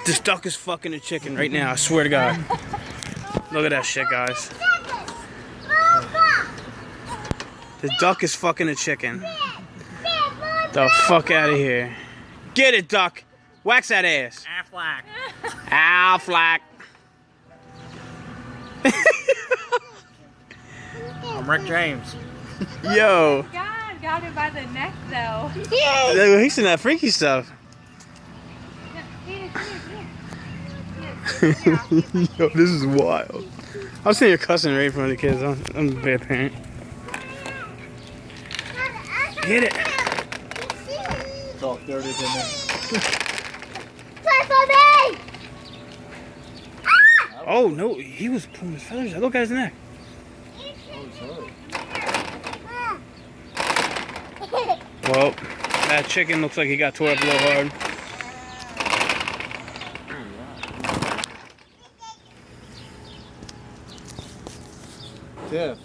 This duck is fucking a chicken right now, I swear to God. Look at that shit, guys. The duck is fucking a chicken. The fuck out of here. Get it, duck. Wax that ass. Alflax. Alflax. I'm Rick James. Yo. God, got him by the neck though. He's in that freaky stuff. Yo, this is wild. I'm sitting here cussing right in front of the kids. I'm a bad parent. Get it. Oh, there it is in there. Play for me! Oh no, he was pulling his feathers out. Look at his neck. Well, that chicken looks like he got tore up a little hard. Tiff.